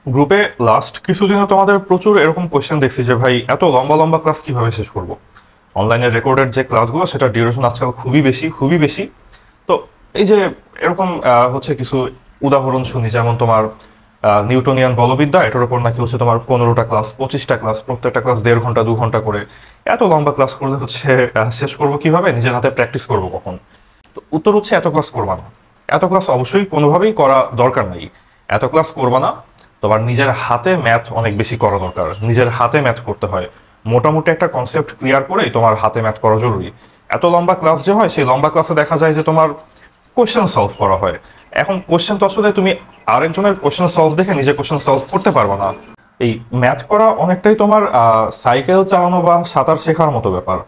গ্রুপে লাস্ট কিছুদিনে তোমাদের প্রচুর এরকম কোয়েশ্চেন দেখছি যে ভাই এত লম্বা লম্বা ক্লাস কিভাবে শেষ করব। অনলাইনে রেকর্ডেড যে ক্লাসগুলো সেটা ডিউরেশন আজকাল খুবই বেশি খুবই বেশি। তো এই যে এরকম হচ্ছে কিছু উদাহরণ শুনি, যেমন তোমার নিউটনিয়ান বলবিদ্যা, এটার উপর নাকি হচ্ছে তোমার 15টা ক্লাস 25টা ক্লাস, প্রত্যেকটা ক্লাস 1.5 ঘন্টা 2 ঘন্টা করে। এত লম্বা ক্লাস করলে হচ্ছে শেষ করবো কিভাবে, নিজের হাতে প্র্যাকটিস করবো কখন? তো উত্তর হচ্ছে এত ক্লাস করবা না। এত ক্লাস অবশ্যই কোনোভাবেই করা দরকার নাই। এত ক্লাস করবা না। তোমার নিজের হাতে ম্যাথ অনেক বেশি করা দরকার, নিজের হাতে ম্যাথ করতে হয়। মোটামুটি একটা কনসেপ্ট ক্লিয়ার করেই তোমার হাতে ম্যাথ করা জরুরি। এত লম্বা ক্লাস যে হয়, সেই লম্বা ক্লাসে দেখা যায় যে তোমার কোশ্চেন সলভ করা হয়। এখন কোশ্চেন তো আসলে তুমি আরেকজনের কোশ্চেন সলভ দেখে নিজে কোশ্চেন সলভ করতে পারবে না। এই ম্যাথ করা অনেকটাই তোমার সাইকেল চালানো বা সাঁতার শেখার মতো ব্যাপার।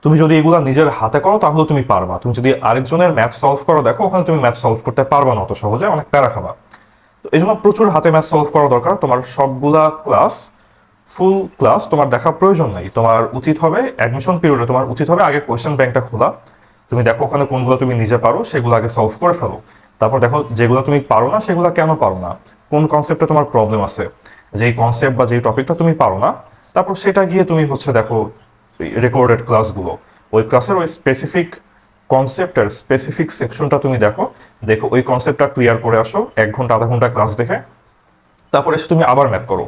তুমি যদি এগুলা নিজের হাতে করো তাহলে তুমি পারবা, তুমি যদি আরেকজনের ম্যাথ সলভ করো দেখো, ওখানে তুমি ম্যাথ সলভ করতে পারবা না অত সহজে, অনেক প্যারা খাবা। তো এই জন্য প্রচুর হাতে ম্যাথ সলভ করা দরকার। তোমার সবগুলা ক্লাস, ফুল ক্লাস তোমার দেখা প্রয়োজন নেই। তোমার উচিত হবে অ্যাডমিশন পিরিয়ডে তোমার উচিত হবে আগে কোয়েশ্চেন ব্যাংকটা খোলা। তুমি দেখো ওখানে কোনগুলো তুমি নিজে পারো সেগুলো আগে সলভ করে ফেলো। তারপর দেখো যেগুলো তুমি পারো না সেগুলো কেন পারো না, কোন কনসেপ্টে তোমার প্রবলেম আছে, যেই কনসেপ্ট বা যেই টপিকটা তুমি পারো না, তারপর সেটা গিয়ে তুমি হচ্ছে দেখো রেকর্ডেড ক্লাসগুলো, ওই ক্লাসের ওই স্পেসিফিক কনসেপ্টের স্পেসিফিক সেকশনটা তুমি দেখো। দেখো ওই কনসেপ্টটা ক্লিয়ার করে আসো 1 ঘন্টা আধা ঘন্টা ক্লাস দেখে। তারপর এসে তুমি আবার ম্যাথ করো।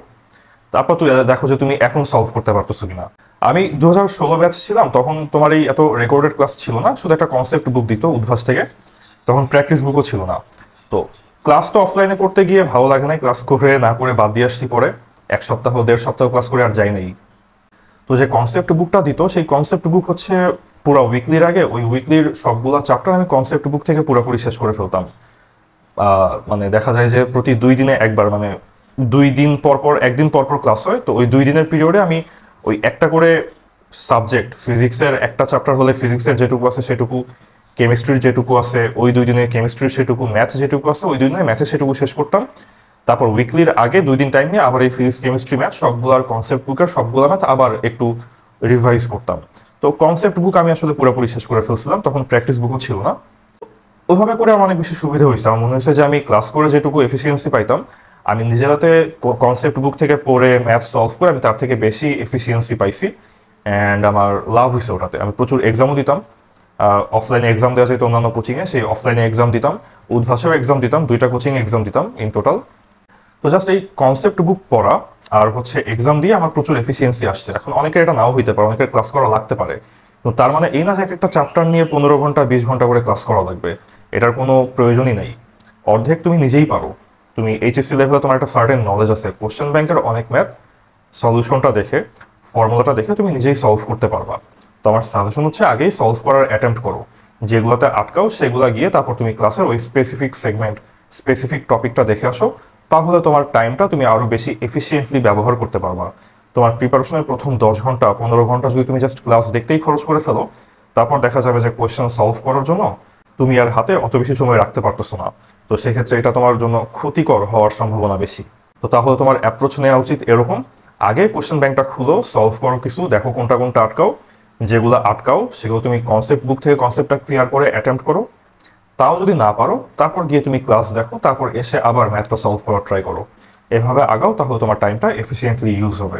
তারপর তুই দেখো যে তুমি এখন সলভ করতে পারতেছো কিনা। আমি 2016 ব্যাচ ছিলাম, তখন তোমার এই এত রেকর্ডেড ক্লাস ছিল না, শুধু একটা কনসেপ্ট বুক দিত উদ্ভাস থেকে। তখন প্র্যাকটিস বুকও ছিল না। তো ক্লাস তো অফলাইনে করতে গিয়ে ভালো লাগে নাই, ক্লাস করে না করে বাদ দিয়ে আসছি পরে। 1 সপ্তাহ 1.5 সপ্তাহ ক্লাস করে আর যাই নাই। তো যে কনসেপ্ট বুকটা দিত সেই কনসেপ্ট বুক হচ্ছে পুরো উইকলির আগে ওই উইকলির সবগুলা চ্যাপ্টার আমি কনসেপ্ট বুক থেকে পুরোপুরি শেষ করে ফেলতাম। মানে দেখা যায় যে প্রতি 2 দিনে একবার, মানে 2 দিন পর পর, একদিন পর পর ক্লাস হয়, তো ওই 2 দিনের পিরিয়ডে আমি ওই একটা করে সাবজেক্ট, ফিজিক্সের একটা চ্যাপ্টার হলে ফিজিক্সের যেটুকু আছে সেটুকু, কেমিস্ট্রির যেটুকু আছে ওই 2 দিনে কেমিস্ট্রির সেটুকু, ম্যাথ যেটুকু আছে ওই 2 দিনে ম্যাথের সেটুকু শেষ করতাম। তারপর উইকলির আগে 2 দিন টাইম নিয়ে আবার এই ফিজিক্স কেমিস্ট্রি ম্যাথ সবগুলার কনসেপ্ট বুকের সবগুলা ম্যাথ আবার একটু রিভাইজ করতাম। তো কনসেপ্ট বুক আমি আসলে পুরোপুরি শেষ করে ফেলছিলাম, তখন প্র্যাকটিস বুকও ছিল না। ওইভাবে করে আমার অনেক বেশি সুবিধা হয়েছে। আমার মনে হয়েছে যে আমি ক্লাস করে যেটুকু এফিসিয়েন্সি পাইতাম, আমি নিজের হাতে কনসেপ্ট বুক থেকে পড়ে ম্যাথ সলভ করে আমি তার থেকে বেশি এফিসিয়েন্সি পাইছি। অ্যান্ড আমার লাভ হয়েছে ওটাতে। আমি প্রচুর এক্সামও দিতাম। অফলাইনে এক্সাম দেওয়া যেত অন্যান্য কোচিংয়ে, সেই অফলাইনে এক্সাম দিতাম, উদ্ভাসেও এক্সাম দিতাম, 2টা কোচিং এক্সাম দিতাম ইন টোটাল। তো জাস্ট এই কনসেপ্ট বুক পড়া আর হচ্ছে এক্সাম দিয়ে আমার প্রচুর এফিসিয়েন্সি আসছে। এখন অনেকের এটা নাও হইতে পারে, অনেকের ক্লাস করা লাগতে পারে, তো তার মানে এই না যে একটা চ্যাপ্টার নিয়ে 15 ঘন্টা 20 ঘন্টা করে ক্লাস করা লাগবে। এটার কোনো প্রয়োজনই নেই। অর্ধেক তুমি নিজেই পারো। তুমি এইচএসসি লেভেলে তোমার একটা সার্টেন নলেজ আছে, কোশ্চেন ব্যাংকের অনেক ম্যাথ সলিউশনটা দেখে, ফর্মুলাটা দেখে তুমি নিজেই সলভ করতে পারবা। তো আমার সাজেশন হচ্ছে আগেই সলভ করার অ্যাটেম্প্ট করো। যেগুলোতে আটকাও সেগুলা গিয়ে তারপর তুমি ক্লাসের ওই স্পেসিফিক সেগমেন্ট, স্পেসিফিক টপিকটা দেখে আসো। তাহলে তোমার টাইমটা তুমি আরো বেশি এফিসিয়েন্টলি ব্যবহার করতে পারবা। তোমার প্রিপারেশনের প্রথম 10 ঘন্টা 15 ঘন্টা যদি তুমি জাস্ট ক্লাস দেখতেই খরচ করে ফেলো, তারপর দেখা যাবে যে কোয়েশ্চেন সলভ করার জন্য তুমি আর হাতে অত বেশি সময় রাখতে পারতেছো না। তো সেক্ষেত্রে এটা তোমার জন্য ক্ষতিকর হওয়ার সম্ভাবনা বেশি। তো তাহলে তোমার অ্যাপ্রোচ নেওয়া উচিত এরকম: আগে কোশ্চেন ব্যাংকটা খুলো, সলভ করো কিছু, দেখো কোনটা কোনটা আটকাও, যেগুলো আটকাও সেগুলো তুমি কনসেপ্ট বুক থেকে কনসেপ্টটা ক্লিয়ার করে অ্যাটেম্প্ট করো। তাও যদি না পারো তারপর গিয়ে তুমি ক্লাস দেখো, তারপর এসে আবার ম্যাথটা সলভ করার ট্রাই করো। এভাবে আগাও, তাহলে তোমার টাইমটা এফিসিয়েন্টলি ইউজ হবে।